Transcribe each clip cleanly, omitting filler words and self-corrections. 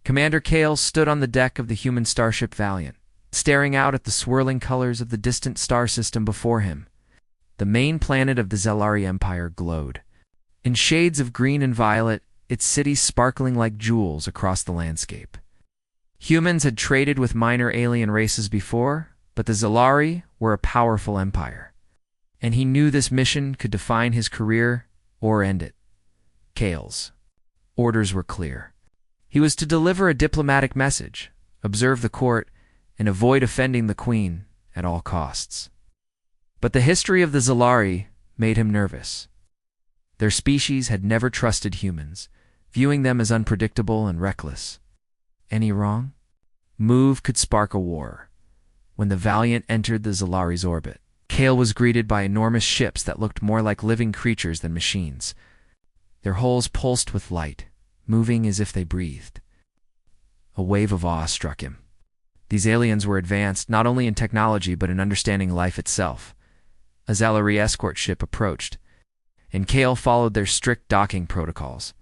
Commander Kale stood on the deck of the human starship Valiant, staring out at the swirling colors of the distant star system before him. The main planet of the Zelari Empire glowed. In shades of green and violet, its cities sparkling like jewels across the landscape. Humans had traded with minor alien races before, but the Zelari were a powerful empire. And he knew this mission could define his career or end it. Kale's orders were clear. He was to deliver a diplomatic message, observe the court, and avoid offending the Queen at all costs. But the history of the Zelari made him nervous. Their species had never trusted humans, viewing them as unpredictable and reckless. Any wrong move could spark a war. When the Valiant entered the Zelari's orbit, Kale was greeted by enormous ships that looked more like living creatures than machines. Their hulls pulsed with light, moving as if they breathed. A wave of awe struck him. These aliens were advanced not only in technology but in understanding life itself. A Zelari escort ship approached, and Kale followed their strict docking protocols.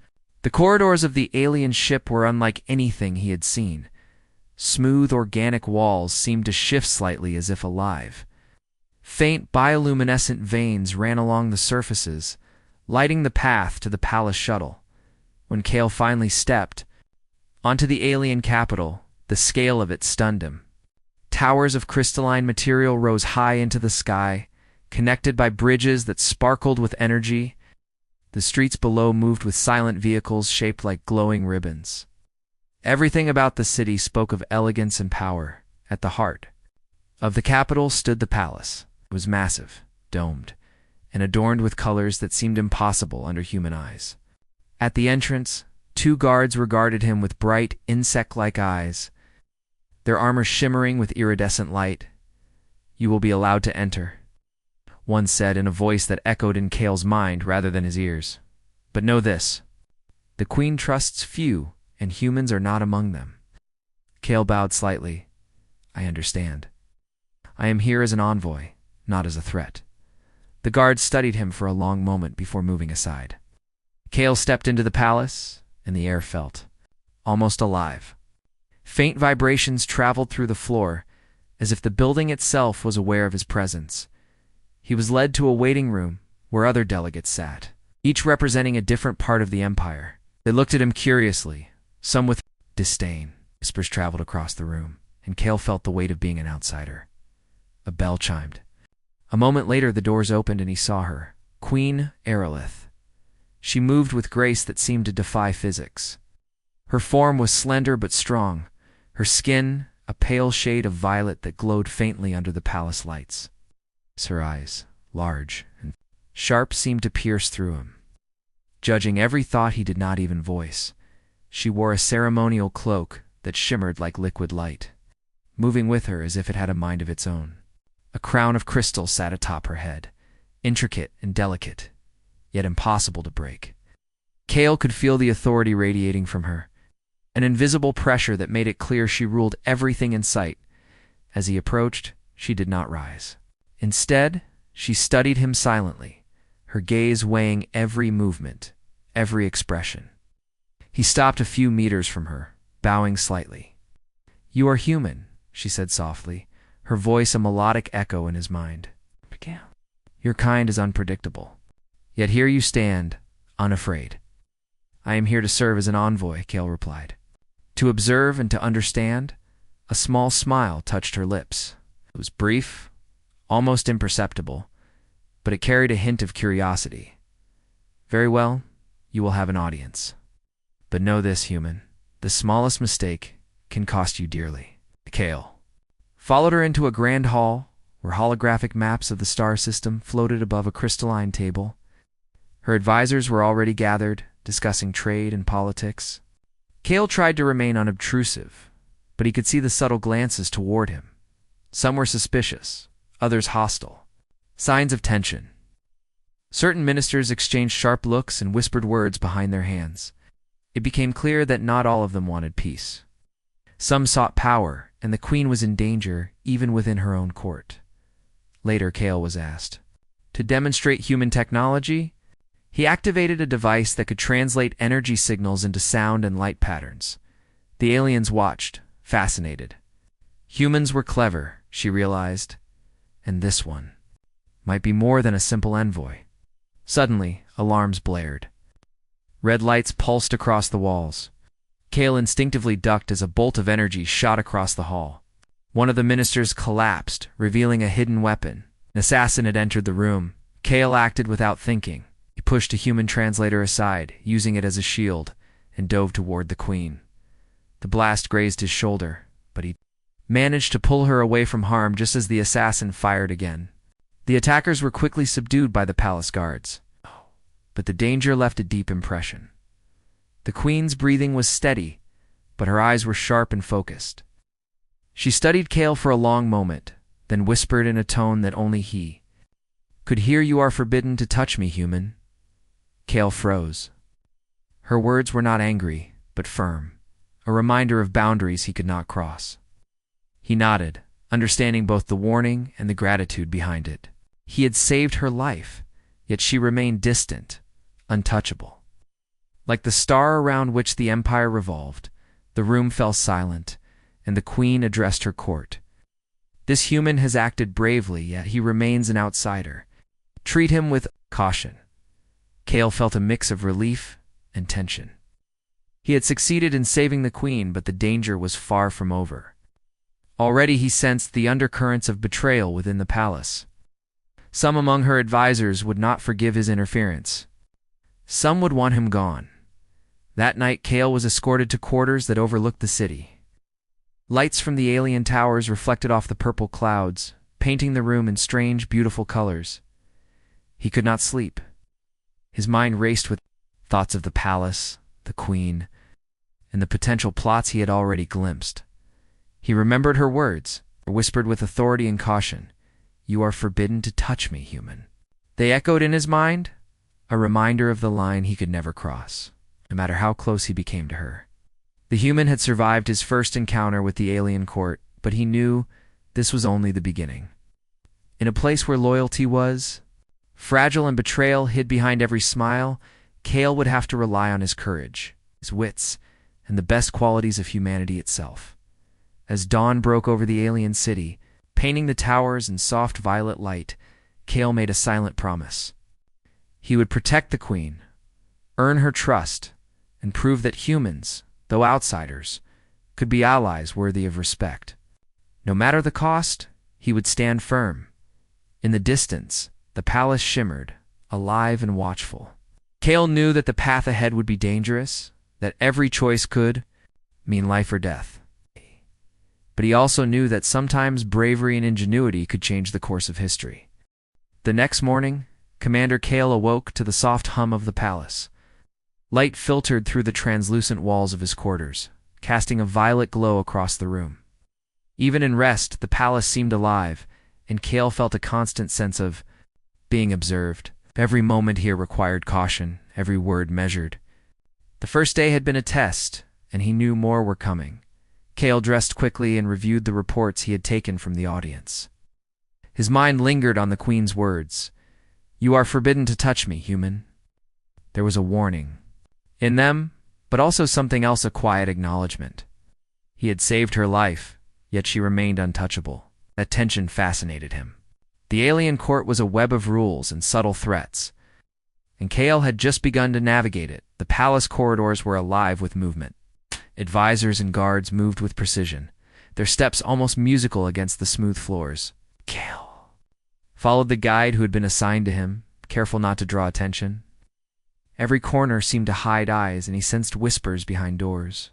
The corridors of the alien ship were unlike anything he had seen. Smooth, organic walls seemed to shift slightly as if alive. Faint bioluminescent veins ran along the surfaces, lighting the path to the palace shuttle. When Kale finally stepped onto the alien capital, the scale of it stunned him. Towers of crystalline material rose high into the sky, connected by bridges that sparkled with energy. The streets below moved with silent vehicles shaped like glowing ribbons. Everything about the city spoke of elegance and power. At the heart of the capital stood the palace. It was massive, domed, and adorned with colors that seemed impossible under human eyes. At the entrance, 2 guards regarded him with bright, insect-like eyes, their armor shimmering with iridescent light. "You will be allowed to enter," one said in a voice that echoed in Kale's mind rather than his ears. "But know this: the Queen trusts few, and humans are not among them." Kale bowed slightly. "I understand. I am here as an envoy, not as a threat." The guard studied him for a long moment before moving aside. Kale stepped into the palace, and the air felt almost alive. Faint vibrations traveled through the floor, as if the building itself was aware of his presence. He was led to a waiting room where other delegates sat, each representing a different part of the empire. They looked at him curiously, some with disdain. Whispers traveled across the room, and Kale felt the weight of being an outsider. A bell chimed. A moment later, the doors opened and he saw her, Queen Aerolith. She moved with grace that seemed to defy physics. Her form was slender but strong, her skin a pale shade of violet that glowed faintly under the palace lights. Her eyes, large and sharp, seemed to pierce through him, judging every thought he did not even voice. She wore a ceremonial cloak that shimmered like liquid light, moving with her as if it had a mind of its own. A crown of crystal sat atop her head, intricate and delicate, yet impossible to break. Kale could feel the authority radiating from her, an invisible pressure that made it clear she ruled everything in sight. As he approached, she did not rise. Instead, she studied him silently, her gaze weighing every movement, every expression. He stopped a few meters from her, bowing slightly. "You are human," she said softly, her voice a melodic echo in his mind. "Your kind is unpredictable. Yet here you stand, unafraid." "I am here to serve as an envoy," Kale replied. "To observe and to understand." A small smile touched her lips. It was brief, almost imperceptible, but it carried a hint of curiosity. "Very well, you will have an audience. But know this, human, the smallest mistake can cost you dearly." Kale followed her into a grand hall where holographic maps of the star system floated above a crystalline table. Her advisors were already gathered, discussing trade and politics. Kale tried to remain unobtrusive, but he could see the subtle glances toward him. Some were suspicious, others hostile, signs of tension. Certain ministers exchanged sharp looks and whispered words behind their hands. It became clear that not all of them wanted peace. Some sought power, and the Queen was in danger even within her own court. Later, Kale was asked to demonstrate human technology. He activated a device that could translate energy signals into sound and light patterns. The aliens watched, fascinated. Humans were clever, she realized, and this one might be more than a simple envoy. Suddenly, alarms blared. Red lights pulsed across the walls. Kale instinctively ducked as a bolt of energy shot across the hall. One of the ministers collapsed, revealing a hidden weapon. An assassin had entered the room. Kale acted without thinking. He pushed a human translator aside, using it as a shield, and dove toward the queen. The blast grazed his shoulder, but he managed to pull her away from harm just as the assassin fired again. The attackers were quickly subdued by the palace guards, but the danger left a deep impression. The queen's breathing was steady, but her eyes were sharp and focused. She studied Kale for a long moment, then whispered in a tone that only he could hear, "You are forbidden to touch me, human." Kale froze. Her words were not angry, but firm, a reminder of boundaries he could not cross. He nodded, understanding both the warning and the gratitude behind it. He had saved her life, yet she remained distant, untouchable. Like the star around which the empire revolved, the room fell silent, and the queen addressed her court. "This human has acted bravely, yet he remains an outsider. Treat him with caution." Kale felt a mix of relief and tension. He had succeeded in saving the queen, but the danger was far from over. Already he sensed the undercurrents of betrayal within the palace. Some among her advisors would not forgive his interference. Some would want him gone. That night, Kale was escorted to quarters that overlooked the city. Lights from the alien towers reflected off the purple clouds, painting the room in strange, beautiful colors. He could not sleep. His mind raced with thoughts of the palace, the queen, and the potential plots he had already glimpsed. He remembered her words, whispered with authority and caution, "You are forbidden to touch me, human." They echoed in his mind, a reminder of the line he could never cross, no matter how close he became to her. The human had survived his first encounter with the alien court, but he knew this was only the beginning. In a place where loyalty was fragile and betrayal hid behind every smile, Kale would have to rely on his courage, his wits, and the best qualities of humanity itself. As dawn broke over the alien city, painting the towers in soft violet light, Kale made a silent promise. He would protect the queen, earn her trust, and prove that humans, though outsiders, could be allies worthy of respect. No matter the cost, he would stand firm. In the distance, the palace shimmered, alive and watchful. Kale knew that the path ahead would be dangerous, that every choice could mean life or death. But he also knew that sometimes bravery and ingenuity could change the course of history. The next morning, Commander Kale awoke to the soft hum of the palace. Light filtered through the translucent walls of his quarters, casting a violet glow across the room. Even in rest, the palace seemed alive, and Kale felt a constant sense of being observed. Every moment here required caution, every word measured. The first day had been a test, and he knew more were coming. Kale dressed quickly and reviewed the reports he had taken from the audience. His mind lingered on the queen's words, "You are forbidden to touch me, human." There was a warning in them, but also something else, a quiet acknowledgement. He had saved her life, yet she remained untouchable. That tension fascinated him. The alien court was a web of rules and subtle threats, and Kale had just begun to navigate it. The palace corridors were alive with movement. Advisors and guards moved with precision, their steps almost musical against the smooth floors. Kale followed the guide who had been assigned to him, careful not to draw attention. Every corner seemed to hide eyes, and he sensed whispers behind doors.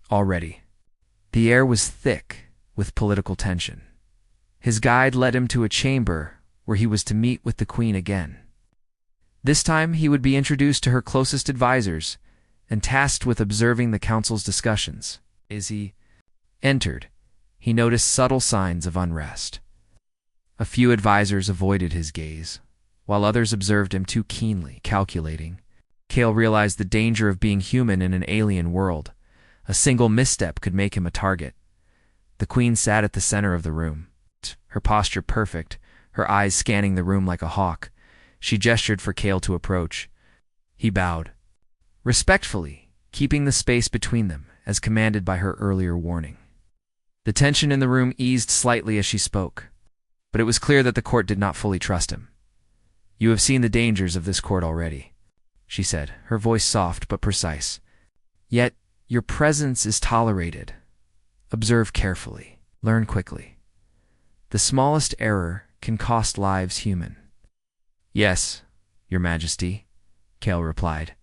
Already, the air was thick with political tension. His guide led him to a chamber where he was to meet with the queen again. This time he would be introduced to her closest advisors and tasked with observing the council's discussions. As he entered, he noticed subtle signs of unrest. A few advisors avoided his gaze, while others observed him too keenly, calculating. Kale realized the danger of being human in an alien world. A single misstep could make him a target. The queen sat at the center of the room, her posture perfect, her eyes scanning the room like a hawk. She gestured for Kale to approach. He bowed, respectfully, keeping the space between them, as commanded by her earlier warning. The tension in the room eased slightly as she spoke, but it was clear that the court did not fully trust him. "You have seen the dangers of this court already," she said, her voice soft but precise. "Yet your presence is tolerated. Observe carefully. Learn quickly. The smallest error can cost lives human." "Yes, Your Majesty," Kale replied.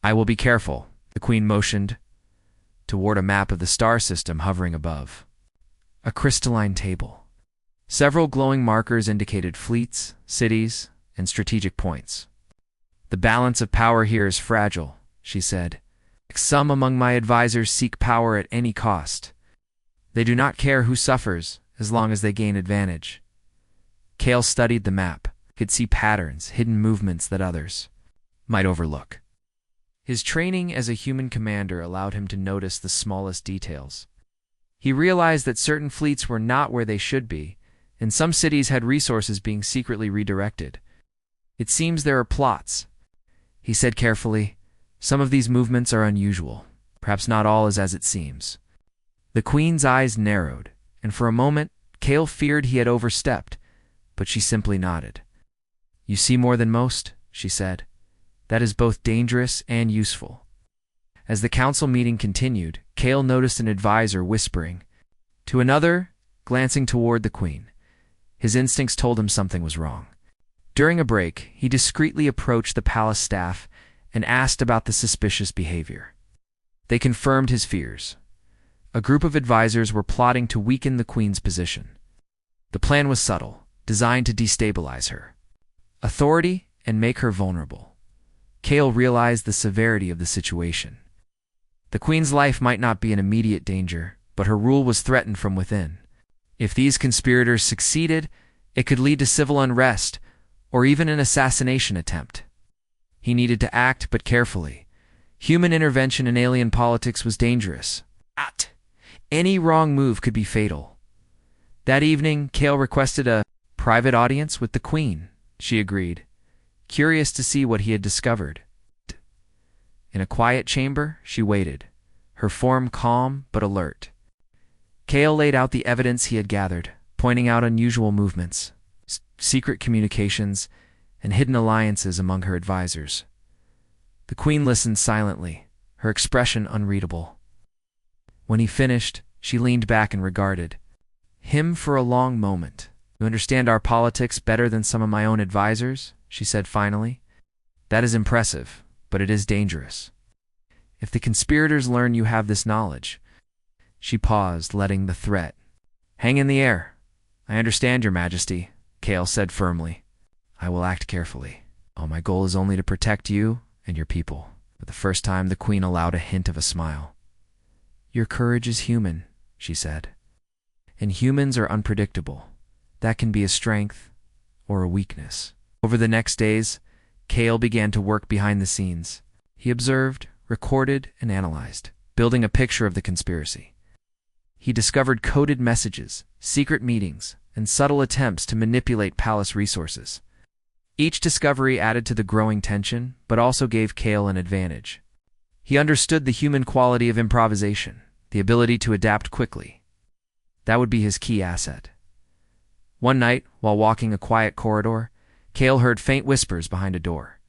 "I will be careful." The Queen motioned toward a map of the star system hovering above. A crystalline table. Several glowing markers indicated fleets, cities, and strategic points. "The balance of power here is fragile," she said. "Some among my advisors seek power at any cost. They do not care who suffers as long as they gain advantage." Kale studied the map, could see patterns, hidden movements that others might overlook. His training as a human commander allowed him to notice the smallest details. He realized that certain fleets were not where they should be, and some cities had resources being secretly redirected. "It seems there are plots," he said carefully. "Some of these movements are unusual. Perhaps not all is as it seems." The Queen's eyes narrowed, and for a moment Kale feared he had overstepped, but she simply nodded. "You see more than most," she said. "That is both dangerous and useful." As the council meeting continued, Kale noticed an advisor whispering to another, glancing toward the Queen. His instincts told him something was wrong. During a break, he discreetly approached the palace staff and asked about the suspicious behavior. They confirmed his fears. A group of advisors were plotting to weaken the Queen's position. The plan was subtle, designed to destabilize her authority and make her vulnerable. Kale realized the severity of the situation. The Queen's life might not be in immediate danger, but her rule was threatened from within. If these conspirators succeeded, it could lead to civil unrest or even an assassination attempt. He needed to act, but carefully. Human intervention in alien politics was dangerous. Any wrong move could be fatal. That evening, Kale requested a private audience with the Queen. She agreed, curious to see what he had discovered. In a quiet chamber, she waited, her form calm but alert. Kale laid out the evidence he had gathered, pointing out unusual movements, secret communications, and hidden alliances among her advisors. The Queen listened silently, her expression unreadable. When he finished, she leaned back and regarded him for a long moment. "You understand our politics better than some of my own advisors," she said finally. "That is impressive, but it is dangerous. If the conspirators learn you have this knowledge..." She paused, letting the threat hang in the air. "I understand, Your Majesty," Kale said firmly. "I will act carefully. My goal is only to protect you and your people." For the first time, the Queen allowed a hint of a smile. "Your courage is human," she said. "And humans are unpredictable. That can be a strength or a weakness." Over the next days, Kale began to work behind the scenes. He observed, recorded, and analyzed, building a picture of the conspiracy. He discovered coded messages, secret meetings, and subtle attempts to manipulate palace resources. Each discovery added to the growing tension, but also gave Kale an advantage. He understood the human quality of improvisation, the ability to adapt quickly. That would be his key asset. One night, while walking a quiet corridor, Kale heard faint whispers behind a door.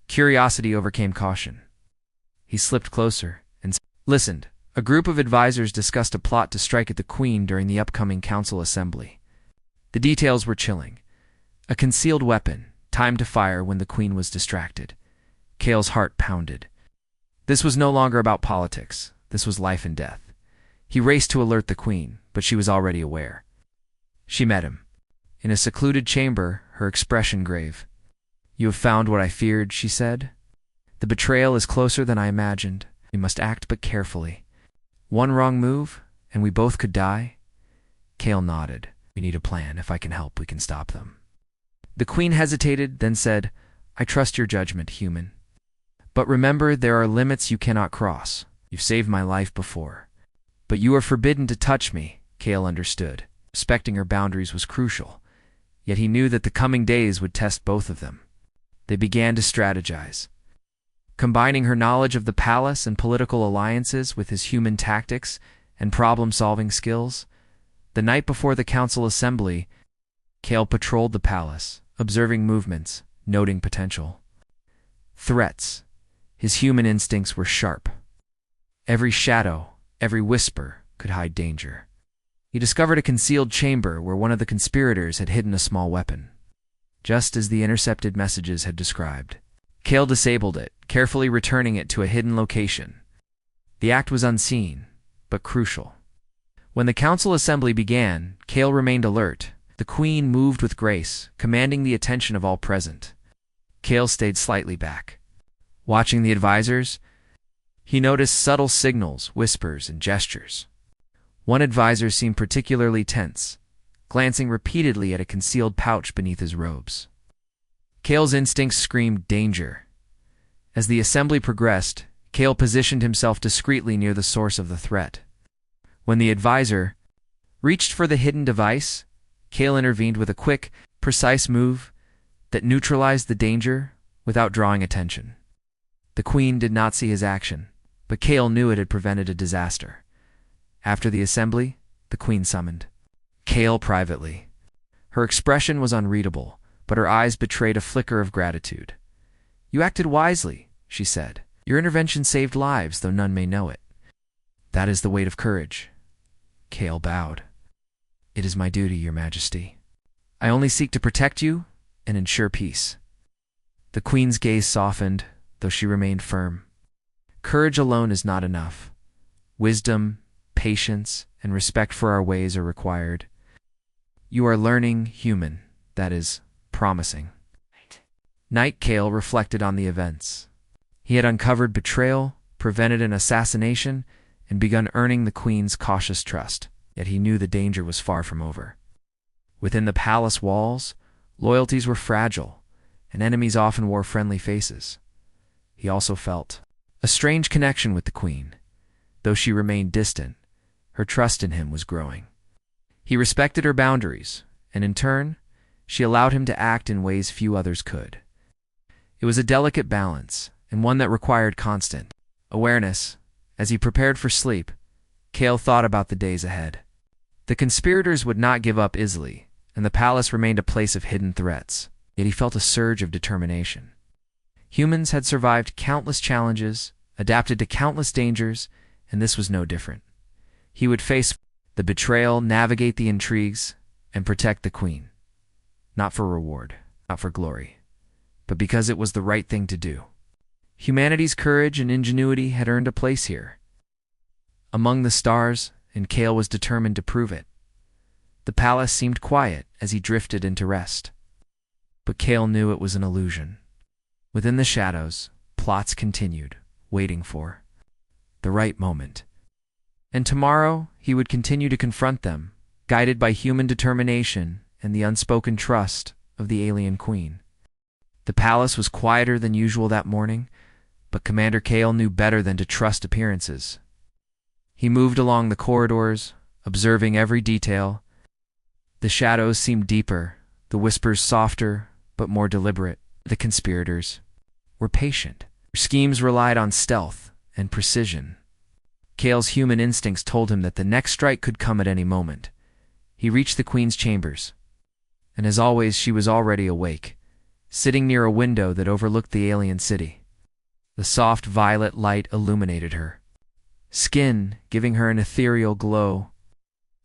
Curiosity overcame caution. He slipped closer and listened. A group of advisors discussed a plot to strike at the Queen during the upcoming council assembly. The details were chilling. A concealed weapon, timed to fire when the Queen was distracted. Kale's heart pounded. This was no longer about politics. This was life and death. He raced to alert the Queen, but she was already aware. She met him. In a secluded chamber, her expression grave. "You have found what I feared," she said. "The betrayal is closer than I imagined. We must act but carefully. One wrong move, and we both could die." Kale nodded. "We need a plan. If I can help, we can stop them." The Queen hesitated, then said, "I trust your judgment, human. But remember, there are limits you cannot cross. You've saved my life before. But you are forbidden to touch me." Kale understood. Respecting her boundaries was crucial. Yet he knew that the coming days would test both of them. They began to strategize. Combining her knowledge of the palace and political alliances with his human tactics and problem-solving skills, the night before the council assembly, Kale patrolled the palace, observing movements, noting potential threats. His human instincts were sharp. Every shadow, every whisper could hide danger. He discovered a concealed chamber where one of the conspirators had hidden a small weapon, just as the intercepted messages had described. Kale disabled it, carefully returning it to a hidden location. The act was unseen, but crucial. When the council assembly began, Kale remained alert. The queen moved with grace, commanding the attention of all present. Kale stayed slightly back. Watching the advisors, he noticed subtle signals, whispers, and gestures. One advisor seemed particularly tense, glancing repeatedly at a concealed pouch beneath his robes. Kale's instincts screamed danger. As the assembly progressed, Kale positioned himself discreetly near the source of the threat. When the advisor reached for the hidden device, Kale intervened with a quick, precise move that neutralized the danger without drawing attention. The queen did not see his action, but Kale knew it had prevented a disaster. After the assembly, the queen summoned Kale privately. Her expression was unreadable, but her eyes betrayed a flicker of gratitude. "You acted wisely," she said. "Your intervention saved lives, though none may know it." "That is the weight of courage." Kale bowed. "It is my duty, Your Majesty. I only seek to protect you and ensure peace." The queen's gaze softened, though she remained firm. Courage alone is not enough. Wisdom, patience, and respect for our ways are required. You are learning human, that is, promising. Night Kale reflected on the events. He had uncovered betrayal, prevented an assassination, and begun earning the queen's cautious trust, yet he knew the danger was far from over. Within the palace walls, loyalties were fragile, and enemies often wore friendly faces. He also felt a strange connection with the queen. Though she remained distant, her trust in him was growing. He respected her boundaries, and in turn, she allowed him to act in ways few others could. It was a delicate balance, and one that required constant awareness. As he prepared for sleep, Kale thought about the days ahead. The conspirators would not give up easily, and the palace remained a place of hidden threats, yet he felt a surge of determination. Humans had survived countless challenges, adapted to countless dangers, and this was no different. He would face the betrayal, navigate the intrigues, and protect the queen. Not for reward, not for glory, but because it was the right thing to do. Humanity's courage and ingenuity had earned a place here, among the stars, and Kale was determined to prove it. The palace seemed quiet as he drifted into rest, but Kale knew it was an illusion. Within the shadows, plots continued, waiting for the right moment. And tomorrow, he would continue to confront them, guided by human determination and the unspoken trust of the alien queen. The palace was quieter than usual that morning, but Commander Kale knew better than to trust appearances. He moved along the corridors, observing every detail. The shadows seemed deeper, the whispers softer, but more deliberate. The conspirators were patient. Their schemes relied on stealth and precision. Kale's human instincts told him that the next strike could come at any moment. He reached the queen's chambers, and as always, she was already awake, sitting near a window that overlooked the alien city. The soft violet light illuminated her skin, giving her an ethereal glow.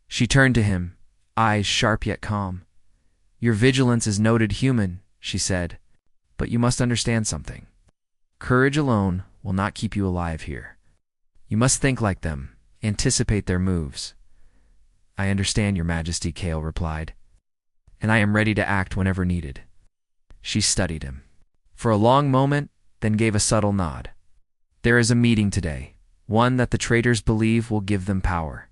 She turned to him, eyes sharp yet calm. "Your vigilance is noted human," she said, "but you must understand something. Courage alone will not keep you alive here. You must think like them, anticipate their moves." "I understand, Your Majesty," Kale replied, "and I am ready to act whenever needed." She studied him for a long moment, then gave a subtle nod. "There is a meeting today, one that the traitors believe will give them power.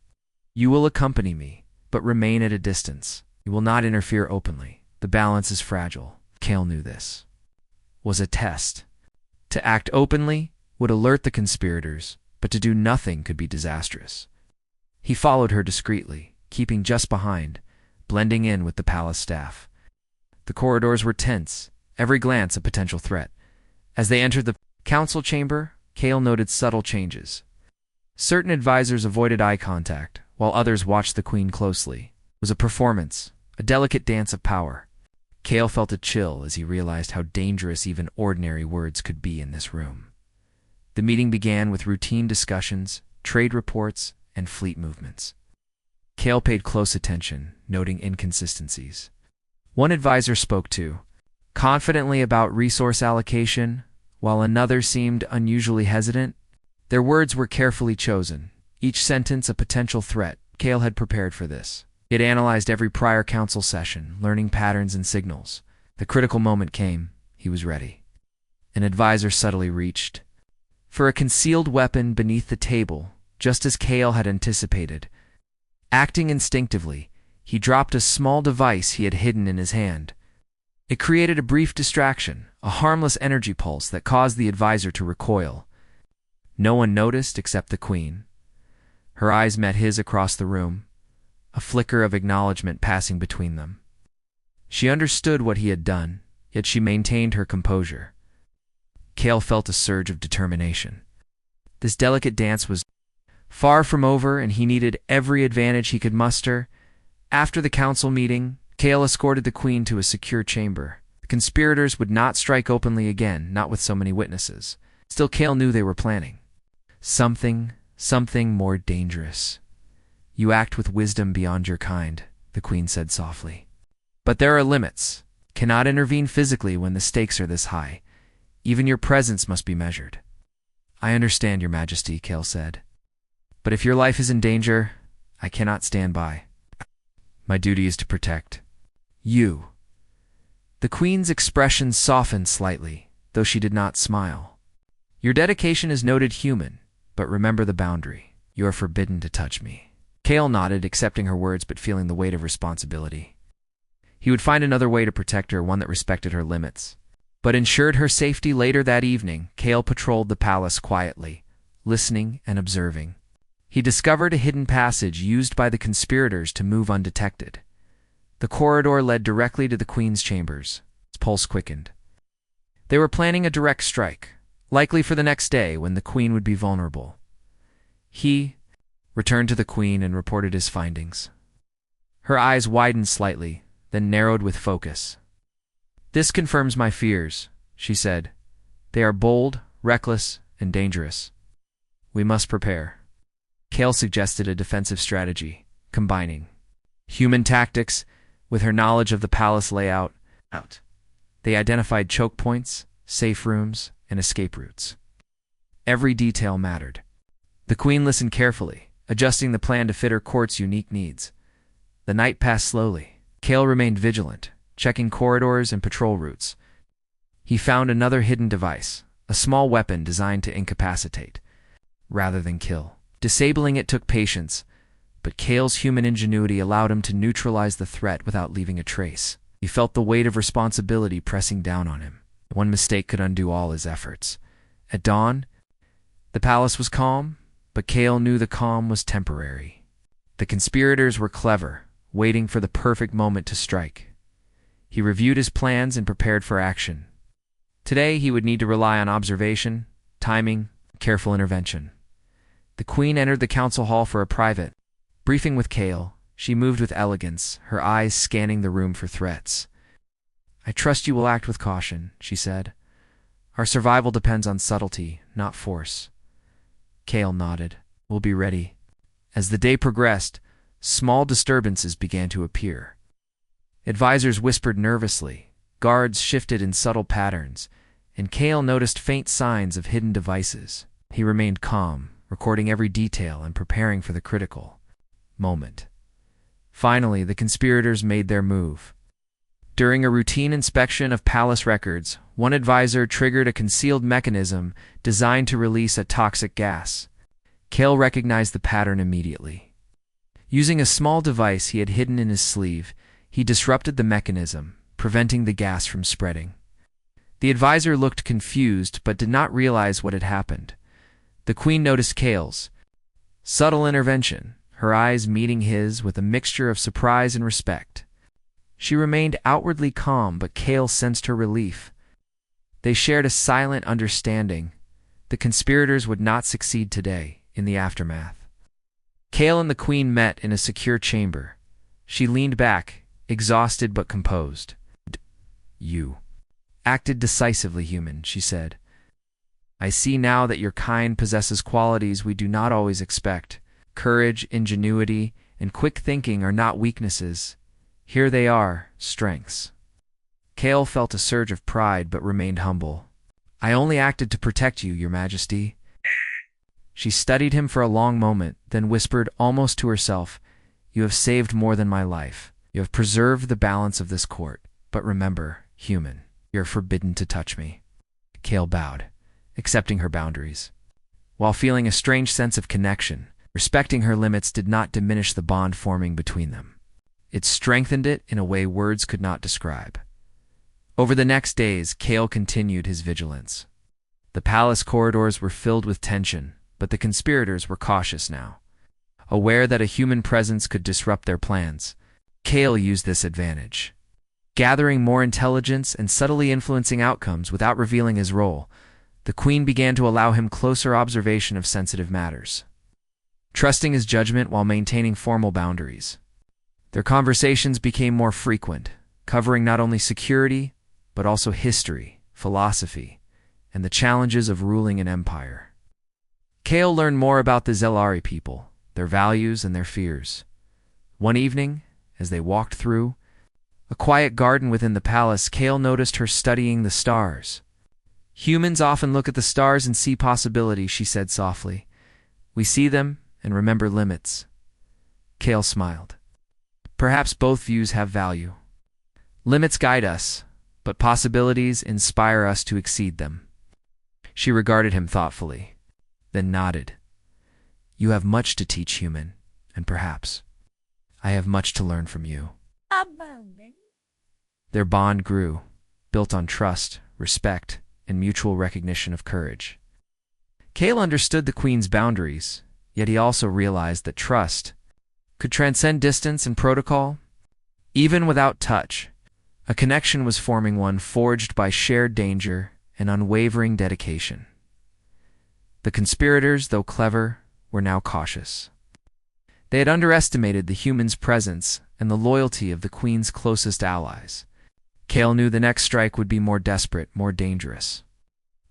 You will accompany me, but remain at a distance. You will not interfere openly. The balance is fragile." Kale knew this was a test. To act openly would alert the conspirators, but to do nothing could be disastrous. He followed her discreetly, keeping just behind, blending in with the palace staff. The corridors were tense, every glance a potential threat. As they entered the Council chamber, Kale noted subtle changes. Certain advisors avoided eye contact, while others watched the queen closely. It was a performance, a delicate dance of power. Kale felt a chill as he realized how dangerous even ordinary words could be in this room. The meeting began with routine discussions, trade reports, and fleet movements. Kale paid close attention, noting inconsistencies. One advisor spoke confidently about resource allocation, while another seemed unusually hesitant. Their words were carefully chosen, each sentence a potential threat. Kale had prepared for this. He had analyzed every prior council session, learning patterns and signals. The critical moment came. He was ready. An advisor subtly reached for a concealed weapon beneath the table, just as Kale had anticipated. Acting instinctively, he dropped a small device he had hidden in his hand. It created a brief distraction, a harmless energy pulse that caused the advisor to recoil. No one noticed except the queen. Her eyes met his across the room, a flicker of acknowledgement passing between them. She understood what he had done, yet she maintained her composure. Kale felt a surge of determination. This delicate dance was far from over, and he needed every advantage he could muster. After the council meeting, Kale escorted the queen to a secure chamber. The conspirators would not strike openly again, not with so many witnesses. Still, Kale knew they were planning something more dangerous. You act with wisdom beyond your kind, the queen said softly. But there are limits. Cannot intervene physically when the stakes are this high. Even your presence must be measured. I understand, Your Majesty, Kale said. But if your life is in danger, I cannot stand by. My duty is to protect you. The queen's expression softened slightly, though she did not smile. Your dedication is noted human, but remember the boundary. You are forbidden to touch me. Kale nodded, accepting her words but feeling the weight of responsibility. He would find another way to protect her, one that respected her limits, but ensured her safety. Later that evening, Kale patrolled the palace quietly, listening and observing. He discovered a hidden passage used by the conspirators to move undetected. The corridor led directly to the queen's chambers. His pulse quickened. They were planning a direct strike, likely for the next day when the queen would be vulnerable. He returned to the queen and reported his findings. Her eyes widened slightly, then narrowed with focus. This confirms my fears, she said. They are bold, reckless, and dangerous. We must prepare. Kale suggested a defensive strategy, combining human tactics with her knowledge of the palace layout. They identified choke points, safe rooms, and escape routes. Every detail mattered. The queen listened carefully, adjusting the plan to fit her court's unique needs. The night passed slowly. Kale remained vigilant, checking corridors and patrol routes. He found another hidden device, a small weapon designed to incapacitate, rather than kill. Disabling it took patience, but Kale's human ingenuity allowed him to neutralize the threat without leaving a trace. He felt the weight of responsibility pressing down on him. One mistake could undo all his efforts. At dawn, the palace was calm, but Kale knew the calm was temporary. The conspirators were clever, waiting for the perfect moment to strike. He reviewed his plans and prepared for action. Today, he would need to rely on observation, timing, and careful intervention. The queen entered the council hall for a private briefing with Kale. She moved with elegance, her eyes scanning the room for threats. I trust you will act with caution, she said. Our survival depends on subtlety, not force. Kale nodded. We'll be ready. As the day progressed, small disturbances began to appear. Advisors whispered nervously, guards shifted in subtle patterns, and Kale noticed faint signs of hidden devices. He remained calm, recording every detail and preparing for the critical moment. Finally, the conspirators made their move. During a routine inspection of palace records, one advisor triggered a concealed mechanism designed to release a toxic gas. Kale recognized the pattern immediately. Using a small device he had hidden in his sleeve, he disrupted the mechanism, preventing the gas from spreading. The advisor looked confused but did not realize what had happened. The queen noticed Kale's subtle intervention, her eyes meeting his with a mixture of surprise and respect. She remained outwardly calm, but Kale sensed her relief. They shared a silent understanding. The conspirators would not succeed today, in the aftermath. Kale and the Queen met in a secure chamber. She leaned back, exhausted but composed. "You acted decisively, human," she said. "I see now that your kind possesses qualities we do not always expect. Courage, ingenuity, and quick thinking are not weaknesses. Here they are, strengths." Kale felt a surge of pride but remained humble. "I only acted to protect you, Your Majesty." She studied him for a long moment, then whispered almost to herself, "You have saved more than my life. You have preserved the balance of this court. But remember, human, you're forbidden to touch me." Kale bowed, accepting her boundaries. While feeling a strange sense of connection, respecting her limits did not diminish the bond forming between them. It strengthened it in a way words could not describe. Over the next days, Kale continued his vigilance. The palace corridors were filled with tension, but the conspirators were cautious now. Aware that a human presence could disrupt their plans, Kale used this advantage. Gathering more intelligence and subtly influencing outcomes without revealing his role, the Queen began to allow him closer observation of sensitive matters, trusting his judgment while maintaining formal boundaries. Their conversations became more frequent, covering not only security, but also history, philosophy, and the challenges of ruling an empire. Kale learned more about the Zelari people, their values and their fears. One evening, as they walked through a quiet garden within the palace, Kale noticed her studying the stars. "Humans often look at the stars and see possibility," she said softly. "We see them and remember limits." Kale smiled. "Perhaps both views have value. Limits guide us, but possibilities inspire us to exceed them." She regarded him thoughtfully, then nodded. "You have much to teach, human, and perhaps I have much to learn from you." Their bond grew, built on trust, respect, and mutual recognition of courage. Kale understood the Queen's boundaries, yet he also realized that trust could transcend distance and protocol. Even without touch, a connection was forming, one forged by shared danger and unwavering dedication. The conspirators, though clever, were now cautious. They had underestimated the human's presence and the loyalty of the Queen's closest allies. Kale knew the next strike would be more desperate, more dangerous.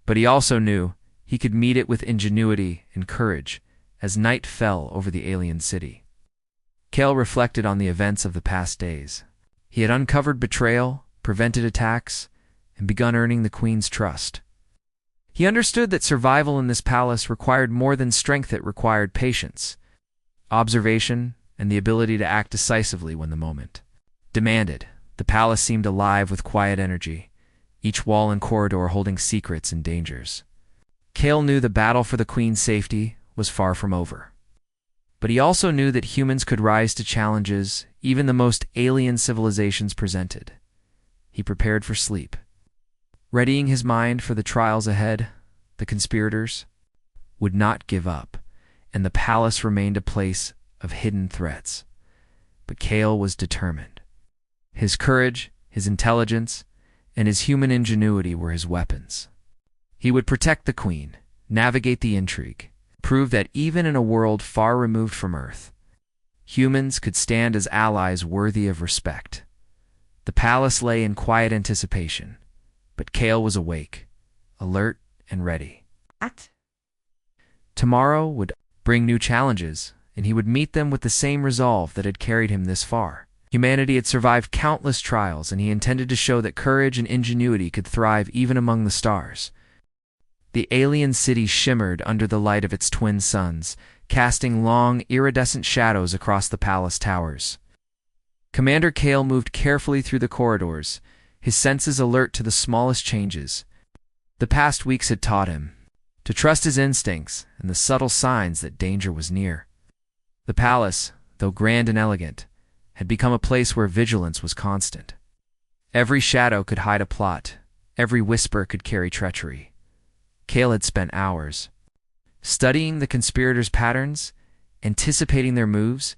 But he also knew he could meet it with ingenuity and courage as night fell over the alien city. Kale reflected on the events of the past days. He had uncovered betrayal, prevented attacks, and begun earning the Queen's trust. He understood that survival in this palace required more than strength. It required patience, observation, and the ability to act decisively when the moment demanded. The palace seemed alive with quiet energy, each wall and corridor holding secrets and dangers. Kale knew the battle for the Queen's safety was far from over. But he also knew that humans could rise to challenges even the most alien civilizations presented. He prepared for sleep, readying his mind for the trials ahead. The conspirators would not give up, and the palace remained a place of hidden threats. But Kale was determined. His courage, his intelligence, and his human ingenuity were his weapons. He would protect the Queen, navigate the intrigue, prove that even in a world far removed from Earth, humans could stand as allies worthy of respect. The palace lay in quiet anticipation, but Kale was awake, alert, and ready. Tomorrow would bring new challenges, and he would meet them with the same resolve that had carried him this far. Humanity had survived countless trials, and he intended to show that courage and ingenuity could thrive even among the stars. The alien city shimmered under the light of its twin suns, casting long, iridescent shadows across the palace towers. Commander Kale moved carefully through the corridors, his senses alert to the smallest changes. The past weeks had taught him to trust his instincts and the subtle signs that danger was near. The palace, though grand and elegant, had become a place where vigilance was constant. Every shadow could hide a plot, every whisper could carry treachery. Kale had spent hours studying the conspirators' patterns, anticipating their moves,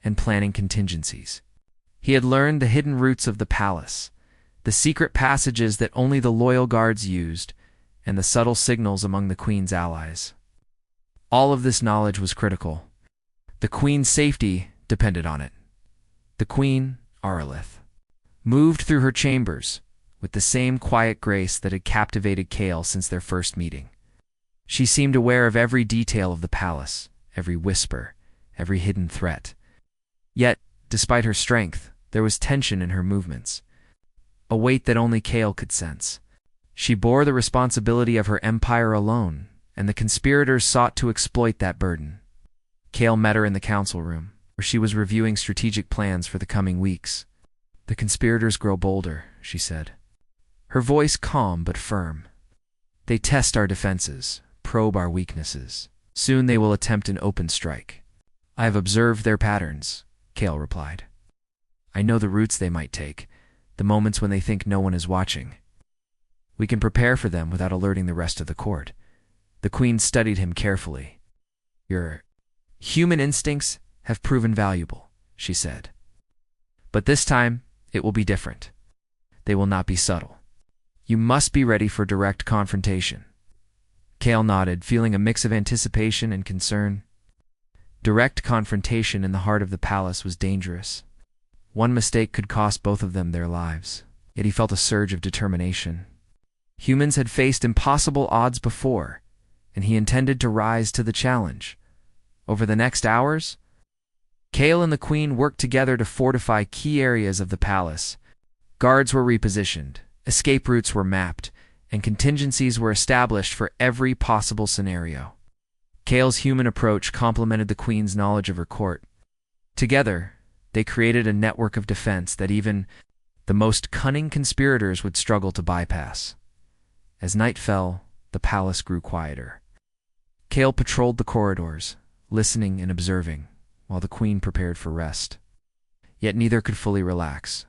and planning contingencies. He had learned the hidden roots of the palace, the secret passages that only the loyal guards used, and the subtle signals among the Queen's allies. All of this knowledge was critical. The Queen's safety depended on it. The Queen, Aerolith, moved through her chambers with the same quiet grace that had captivated Kale since their first meeting. She seemed aware of every detail of the palace, every whisper, every hidden threat. Yet, despite her strength, there was tension in her movements, a weight that only Kale could sense. She bore the responsibility of her empire alone, and the conspirators sought to exploit that burden. Kale met her in the council room, where she was reviewing strategic plans for the coming weeks. "The conspirators grow bolder," she said, her voice calm but firm. "They test our defenses, probe our weaknesses. Soon they will attempt an open strike." "I have observed their patterns," Kale replied. "I know the routes they might take, the moments when they think no one is watching. We can prepare for them without alerting the rest of the court." The Queen studied him carefully. "Your human instincts have proven valuable," she said. "But this time, it will be different. They will not be subtle. You must be ready for direct confrontation." Kale nodded, feeling a mix of anticipation and concern. Direct confrontation in the heart of the palace was dangerous. One mistake could cost both of them their lives. Yet he felt a surge of determination. Humans had faced impossible odds before, and he intended to rise to the challenge. Over the next hours, Kale and the Queen worked together to fortify key areas of the palace. Guards were repositioned, escape routes were mapped, and contingencies were established for every possible scenario. Kale's human approach complemented the Queen's knowledge of her court. Together, they created a network of defense that even the most cunning conspirators would struggle to bypass. As night fell, the palace grew quieter. Kale patrolled the corridors, listening and observing, while the Queen prepared for rest. Yet neither could fully relax.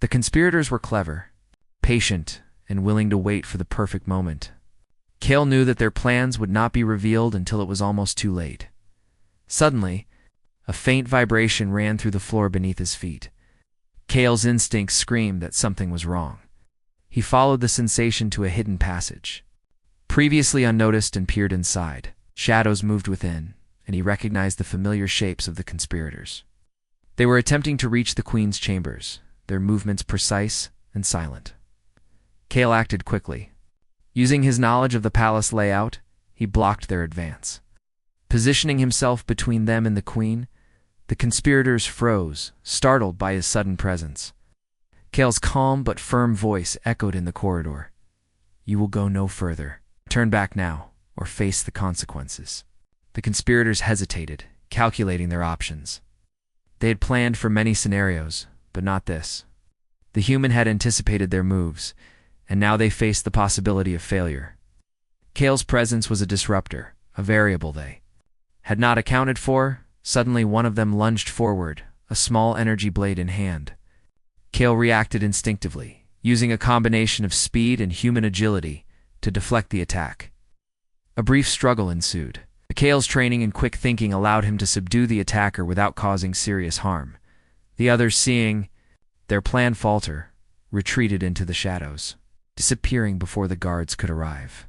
The conspirators were clever, patient, and willing to wait for the perfect moment. Kale knew that their plans would not be revealed until it was almost too late. Suddenly, a faint vibration ran through the floor beneath his feet. Kale's instincts screamed that something was wrong. He followed the sensation to a hidden passage. Previously unnoticed, and peered inside. Shadows moved within, and he recognized the familiar shapes of the conspirators. They were attempting to reach the Queen's chambers, their movements precise and silent. Kale acted quickly. Using his knowledge of the palace layout, he blocked their advance. Positioning himself between them and the Queen, the conspirators froze, startled by his sudden presence. Kale's calm but firm voice echoed in the corridor. "You will go no further. Turn back now, or face the consequences." The conspirators hesitated, calculating their options. They had planned for many scenarios, but not this. The human had anticipated their moves, and now they faced the possibility of failure. Kale's presence was a disruptor, a variable they had not accounted for. Suddenly one of them lunged forward, a small energy blade in hand. Kale reacted instinctively, using a combination of speed and human agility to deflect the attack. A brief struggle ensued. Kale's training and quick thinking allowed him to subdue the attacker without causing serious harm. The others, seeing their plan falter, retreated into the shadows, disappearing before the guards could arrive.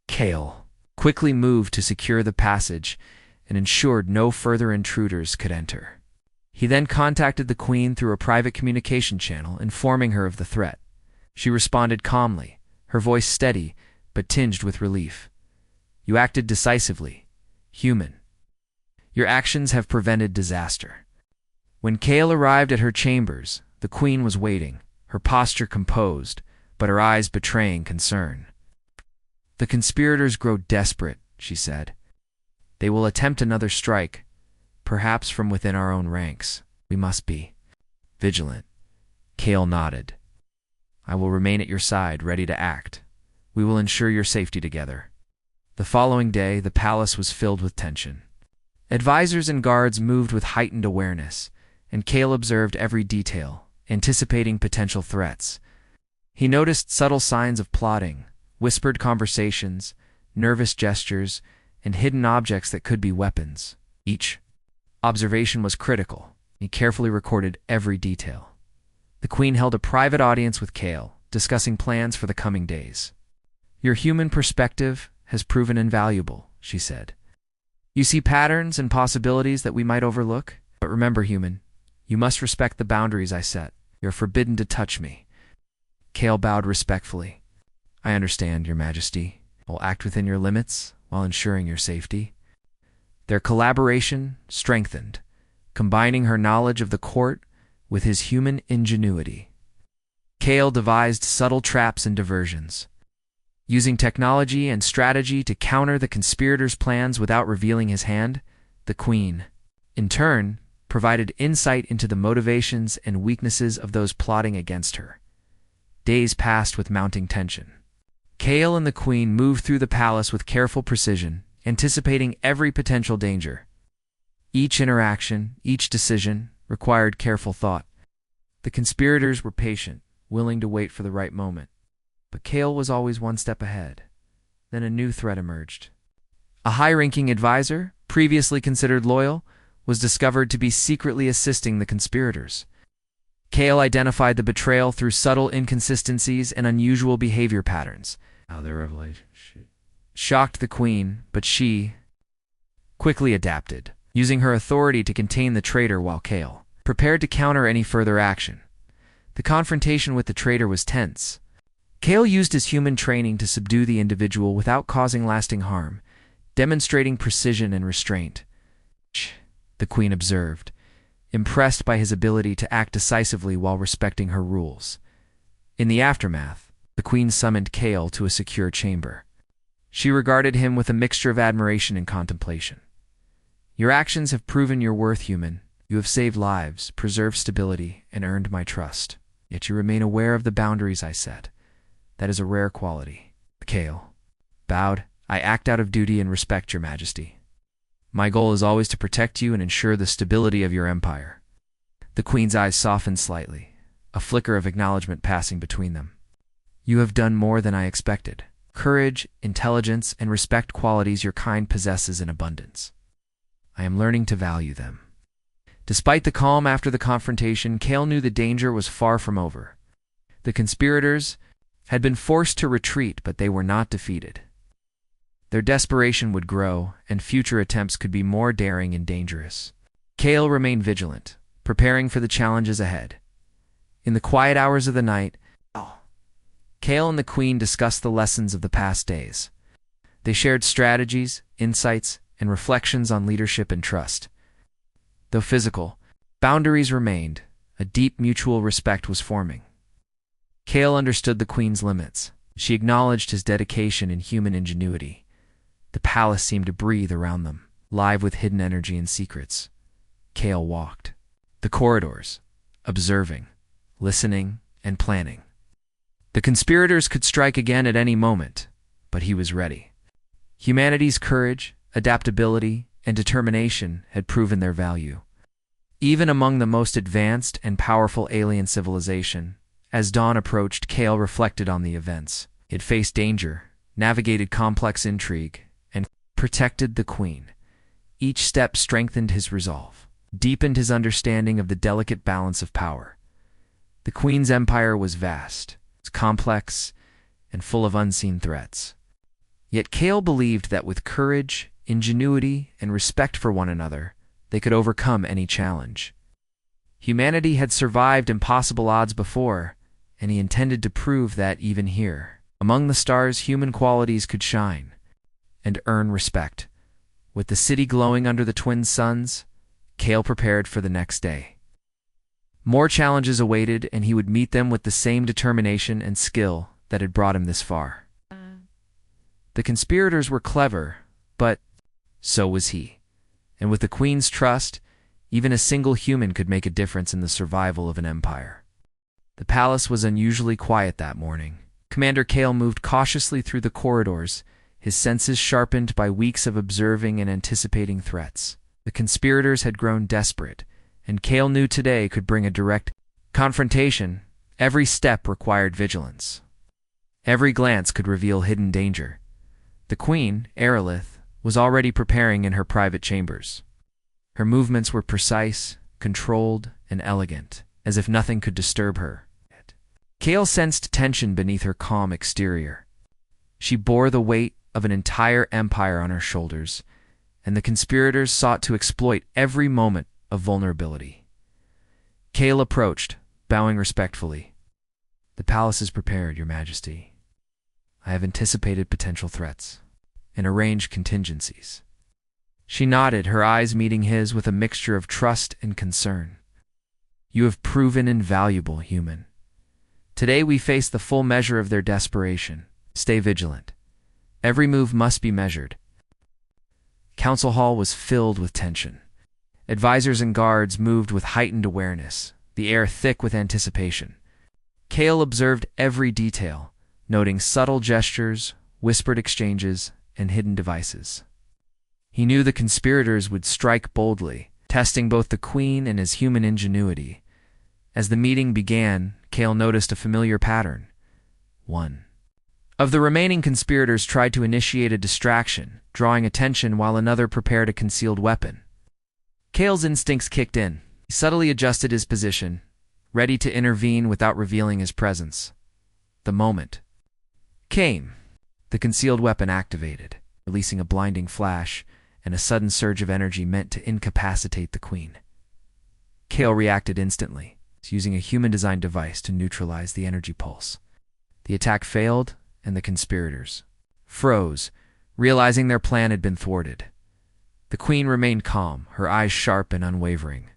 Kale quickly moved to secure the passage and ensured no further intruders could enter. He then contacted the Queen through a private communication channel, informing her of the threat. She responded calmly, her voice steady but tinged with relief. "You acted decisively, human. Your actions have prevented disaster." When Kale arrived at her chambers, the Queen was waiting, her posture composed, but her eyes betraying concern. "The conspirators grow desperate," she said. "They will attempt another strike, perhaps from within our own ranks. We must be vigilant." Kale nodded. "I will remain at your side, ready to act. We will ensure your safety together." The following day, the palace was filled with tension. Advisors and guards moved with heightened awareness, and Kale observed every detail, anticipating potential threats. He noticed subtle signs of plotting, whispered conversations, nervous gestures, and hidden objects that could be weapons. Each observation was critical. He carefully recorded every detail. The queen held a private audience with Kale, discussing plans for the coming days. "Your human perspective has proven invaluable," she said. "You see patterns and possibilities that we might overlook. But remember, human, you must respect the boundaries I set. You're forbidden to touch me." Kale bowed respectfully. "I understand, Your Majesty. I'll act within your limits while ensuring your safety." Their collaboration strengthened, combining her knowledge of the court with his human ingenuity. Kale devised subtle traps and diversions, using technology and strategy to counter the conspirators' plans without revealing his hand. The queen, in turn, provided insight into the motivations and weaknesses of those plotting against her. Days passed with mounting tension. Kale and the queen moved through the palace with careful precision, anticipating every potential danger. Each interaction, each decision, required careful thought. The conspirators were patient, willing to wait for the right moment. But Kale was always one step ahead. Then a new threat emerged. A high-ranking advisor, previously considered loyal, was discovered to be secretly assisting the conspirators. Kale identified the betrayal through subtle inconsistencies and unusual behavior patterns. The revelation shocked the queen, but she quickly adapted, using her authority to contain the traitor while Kale prepared to counter any further action. The confrontation with the traitor was tense. Kale used his human training to subdue the individual without causing lasting harm, demonstrating precision and restraint. The queen observed, impressed by his ability to act decisively while respecting her rules. In the aftermath, the queen summoned Kale to a secure chamber. She regarded him with a mixture of admiration and contemplation. "Your actions have proven your worth, human. You have saved lives, preserved stability, and earned my trust. Yet you remain aware of the boundaries I set. That is a rare quality." Kale bowed. "I act out of duty and respect, Your Majesty. My goal is always to protect you and ensure the stability of your empire." The queen's eyes softened slightly, a flicker of acknowledgement passing between them. "You have done more than I expected. Courage, intelligence, and respect qualities your kind possesses in abundance. I am learning to value them." Despite the calm after the confrontation, Kale knew the danger was far from over. The conspirators had been forced to retreat, but they were not defeated. Their desperation would grow, and future attempts could be more daring and dangerous. Kale remained vigilant, preparing for the challenges ahead. In the quiet hours of the night, Kale and the queen discussed the lessons of the past days. They shared strategies, insights, and reflections on leadership and trust. Though physical boundaries remained, a deep mutual respect was forming. Kale understood the queen's limits. She acknowledged his dedication and human ingenuity. The palace seemed to breathe around them, live with hidden energy and secrets. Kale walked the corridors, observing, listening, and planning. The conspirators could strike again at any moment, but he was ready. Humanity's courage, adaptability, and determination had proven their value. Even among the most advanced and powerful alien civilization, as dawn approached, Kale reflected on the events. He had faced danger, navigated complex intrigue, and protected the queen. Each step strengthened his resolve, deepened his understanding of the delicate balance of power. The queen's empire was vast, complex, and full of unseen threats. Yet Kale believed that with courage, ingenuity, and respect for one another, they could overcome any challenge. Humanity had survived impossible odds before, and he intended to prove that even here, among the stars, human qualities could shine and earn respect. With the city glowing under the twin suns, Kale prepared for the next day. More challenges awaited, and he would meet them with the same determination and skill that had brought him this far. The conspirators were clever, but so was he. And with the queen's trust, even a single human could make a difference in the survival of an empire. The palace was unusually quiet that morning. Commander Kale moved cautiously through the corridors, his senses sharpened by weeks of observing and anticipating threats. The conspirators had grown desperate, and Kale knew today could bring a direct confrontation. Every step required vigilance. Every glance could reveal hidden danger. The queen, Aerolith, was already preparing in her private chambers. Her movements were precise, controlled, and elegant. as if nothing could disturb her. Kale sensed tension beneath her calm exterior. She bore the weight of an entire empire on her shoulders, and the conspirators sought to exploit every moment of vulnerability. Kale approached, bowing respectfully. "The palace is prepared, Your Majesty. I have anticipated potential threats and arranged contingencies." She nodded, her eyes meeting his with a mixture of trust and concern. "You have proven invaluable, human. Today we face the full measure of their desperation. Stay vigilant. Every move must be measured." Council Hall was filled with tension. Advisors and guards moved with heightened awareness, the air thick with anticipation. Kale observed every detail, noting subtle gestures, whispered exchanges, and hidden devices. He knew the conspirators would strike boldly, testing both the Queen and his human ingenuity. As the meeting began, Kale noticed a familiar pattern. One of the remaining conspirators tried to initiate a distraction, drawing attention while another prepared a concealed weapon. Kale's instincts kicked in. He subtly adjusted his position, ready to intervene without revealing his presence. The moment came. The concealed weapon activated, releasing a blinding flash and a sudden surge of energy meant to incapacitate the Queen. Kale reacted instantly, using a human-designed device to neutralize the energy pulse. The attack failed, and the conspirators froze, realizing their plan had been thwarted. The Queen remained calm, her eyes sharp and unwavering.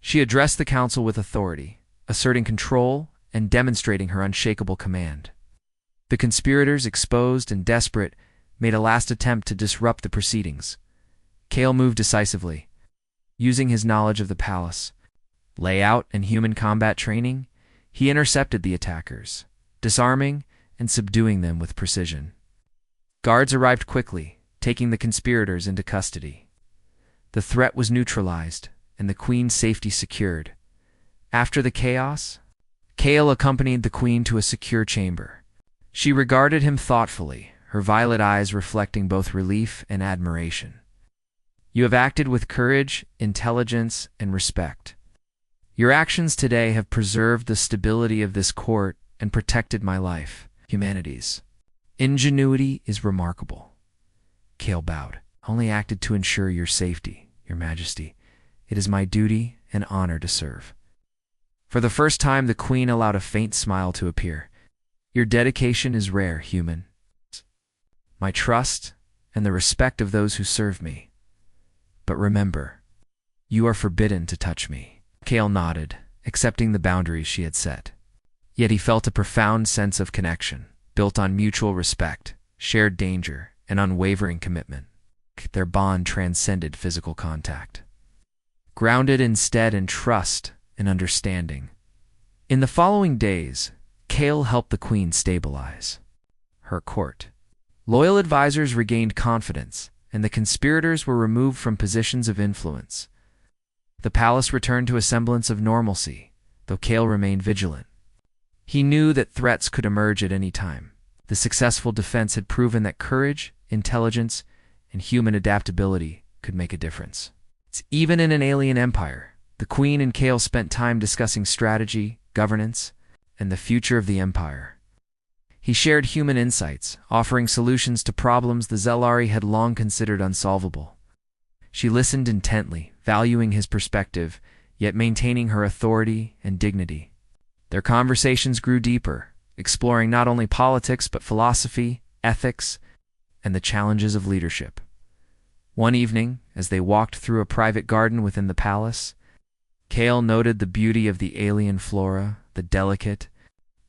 She addressed the council with authority, asserting control and demonstrating her unshakable command. The conspirators, exposed and desperate, made a last attempt to disrupt the proceedings. Kale moved decisively. Using his knowledge of the palace, layout, and human combat training, he intercepted the attackers, disarming and subduing them with precision. Guards arrived quickly, taking the conspirators into custody. The threat was neutralized, and the Queen's safety secured. After the chaos, Kale accompanied the Queen to a secure chamber. She regarded him thoughtfully, her violet eyes reflecting both relief and admiration. "You have acted with courage, intelligence, and respect. Your actions today have preserved the stability of this court and protected my life, humanity's. Ingenuity is remarkable." Kale bowed. "I only acted to ensure your safety, Your Majesty. It is my duty and honor to serve." For the first time, the Queen allowed a faint smile to appear. "Your dedication is rare, human. My trust and the respect of those who serve me. But remember, you are forbidden to touch me." Kale nodded, accepting the boundaries she had set. Yet he felt a profound sense of connection, built on mutual respect, shared danger, and unwavering commitment. Their bond transcended physical contact, grounded instead in trust and understanding. In the following days, Kale helped the Queen stabilize her court. Loyal advisors regained confidence, and the conspirators were removed from positions of influence. The palace returned to a semblance of normalcy, though Kale remained vigilant. He knew that threats could emerge at any time. The successful defense had proven that courage, intelligence, and human adaptability could make a difference. Even in an alien empire, the Queen and Kale spent time discussing strategy, governance, and the future of the empire. He shared human insights, offering solutions to problems the Zelari had long considered unsolvable. She listened intently, valuing his perspective, yet maintaining her authority and dignity. Their conversations grew deeper, exploring not only politics but philosophy, ethics, and the challenges of leadership. One evening, as they walked through a private garden within the palace, Kale noted the beauty of the alien flora, the delicate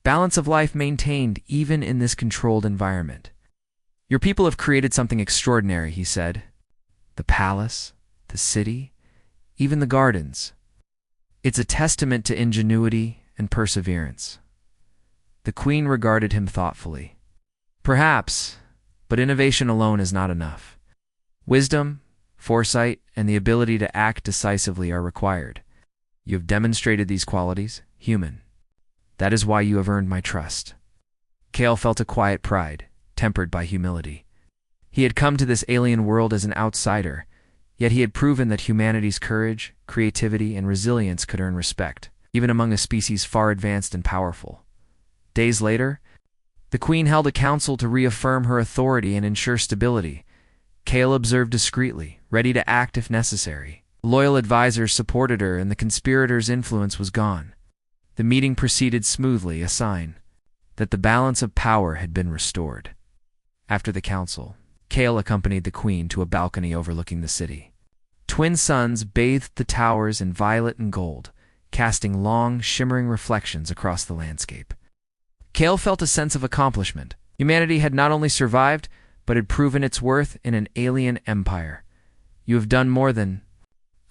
balance of life maintained even in this controlled environment. "Your people have created something extraordinary," he said. "The palace, the city, even the gardens. It's a testament to ingenuity and perseverance." The Queen regarded him thoughtfully. "Perhaps, but innovation alone is not enough. Wisdom, foresight, and the ability to act decisively are required. You have demonstrated these qualities, human. That is why you have earned my trust." Kale felt a quiet pride, tempered by humility. He had come to this alien world as an outsider, yet he had proven that humanity's courage, creativity, and resilience could earn respect. even among a species far advanced and powerful. Days later, the queen held a council to reaffirm her authority and ensure stability. Kale observed discreetly, ready to act if necessary. Loyal advisors supported her, and the conspirators' influence was gone. The meeting proceeded smoothly, a sign that the balance of power had been restored. After the council, Kale accompanied the queen to a balcony overlooking the city. Twin suns bathed the towers in violet and gold, casting long, shimmering reflections across the landscape. Kale felt a sense of accomplishment. Humanity had not only survived, but had proven its worth in an alien empire. "You have done more than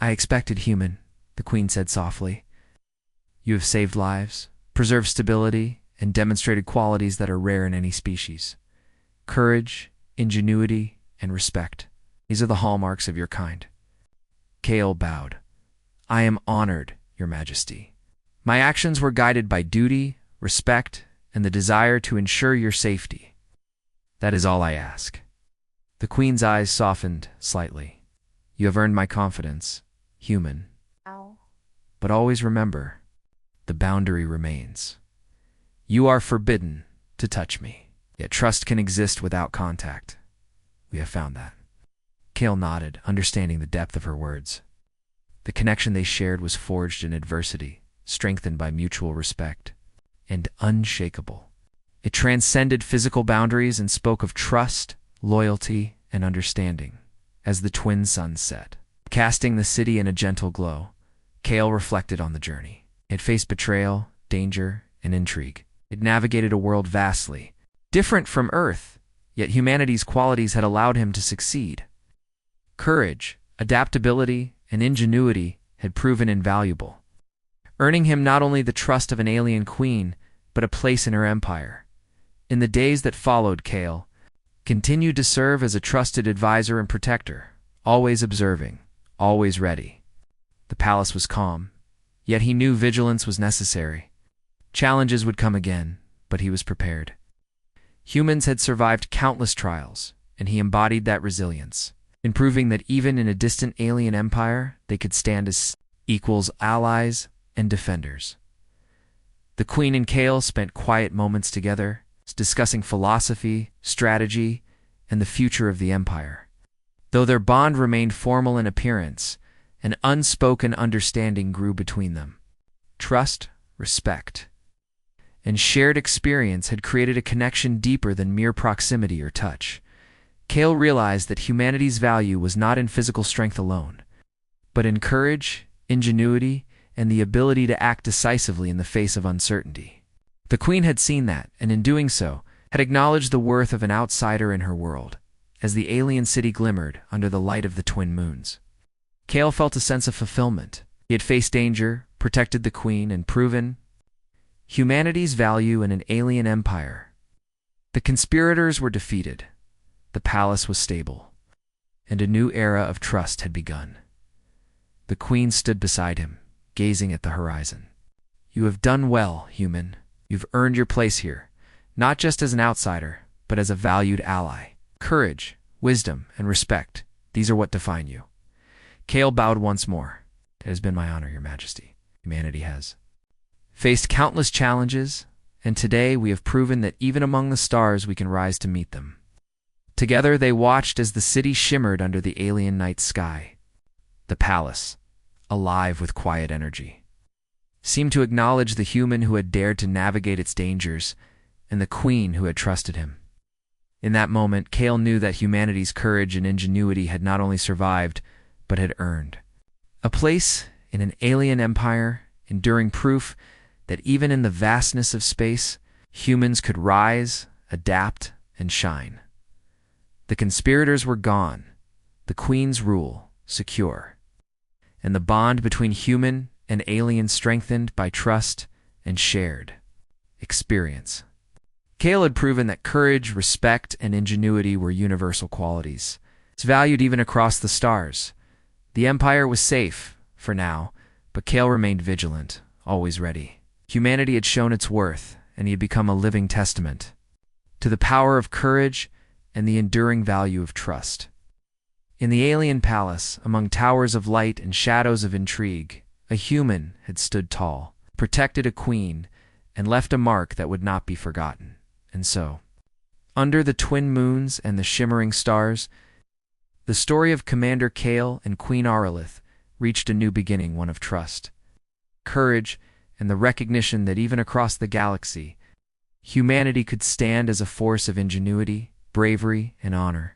I expected, human," the queen said softly. "You have saved lives, preserved stability, and demonstrated qualities that are rare in any species. Courage, ingenuity, and respect. These are the hallmarks of your kind." Kale bowed. "I am honored, Your Majesty. My actions were guided by duty, respect, and the desire to ensure your safety. That is all I ask." The queen's eyes softened slightly. "You have earned my confidence, human. Ow. But always remember, the boundary remains. You are forbidden to touch me. Yet trust can exist without contact. We have found that." Kale nodded, understanding the depth of her words. The connection they shared was forged in adversity, strengthened by mutual respect, and unshakable. It transcended physical boundaries and spoke of trust, loyalty, and understanding. As the twin suns set, casting the city in a gentle glow, Kale reflected on the journey. It faced betrayal, danger, and intrigue. It navigated a world vastly different from Earth, yet humanity's qualities had allowed him to succeed. Courage, adaptability, and ingenuity had proven invaluable, earning him not only the trust of an alien queen, but a place in her empire. In the days that followed, Kale continued to serve as a trusted advisor and protector, always observing, always ready. The palace was calm, yet he knew vigilance was necessary. Challenges would come again, but he was prepared. Humans had survived countless trials, and he embodied that resilience, in proving that even in a distant alien empire, they could stand as equals, allies, and defenders. The queen and Kale spent quiet moments together, discussing philosophy, strategy, and the future of the empire. Though their bond remained formal in appearance, an unspoken understanding grew between them. Trust, respect, and shared experience had created a connection deeper than mere proximity or touch. Kale realized that humanity's value was not in physical strength alone, but in courage, ingenuity, and the ability to act decisively in the face of uncertainty. The queen had seen that, and in doing so, had acknowledged the worth of an outsider in her world, as the alien city glimmered under the light of the twin moons. Kale felt a sense of fulfillment. He had faced danger, protected the queen, and proven humanity's value in an alien empire. The conspirators were defeated. The palace was stable, and a new era of trust had begun. The queen stood beside him, gazing at the horizon. "You have done well, human. You've earned your place here, not just as an outsider, but as a valued ally. Courage, wisdom, and respect, these are what define you." Kale bowed once more. "It has been my honor, Your Majesty. Humanity has faced countless challenges, and today we have proven that even among the stars we can rise to meet them." Together they watched as the city shimmered under the alien night sky. The palace, alive with quiet energy, seemed to acknowledge the human who had dared to navigate its dangers, and the queen who had trusted him. In that moment, Kale knew that humanity's courage and ingenuity had not only survived, but had earned a place in an alien empire, enduring proof that even in the vastness of space, humans could rise, adapt, and shine. The conspirators were gone, the queen's rule secure, and the bond between human and alien strengthened by trust and shared experience. Kale had proven that courage, respect, and ingenuity were universal qualities. It's valued even across the stars. The empire was safe, for now, but Kale remained vigilant, always ready. Humanity had shown its worth, and he had become a living testament to the power of courage and the enduring value of trust. In the alien palace, among towers of light and shadows of intrigue, a human had stood tall. protected a queen, and left a mark that would not be forgotten. And so, under the twin moons and the shimmering stars, the story of Commander Kale and Queen Aurelith reached a new beginning, one of trust, courage, and the recognition that even across the galaxy, humanity could stand as a force of ingenuity, bravery, and honor.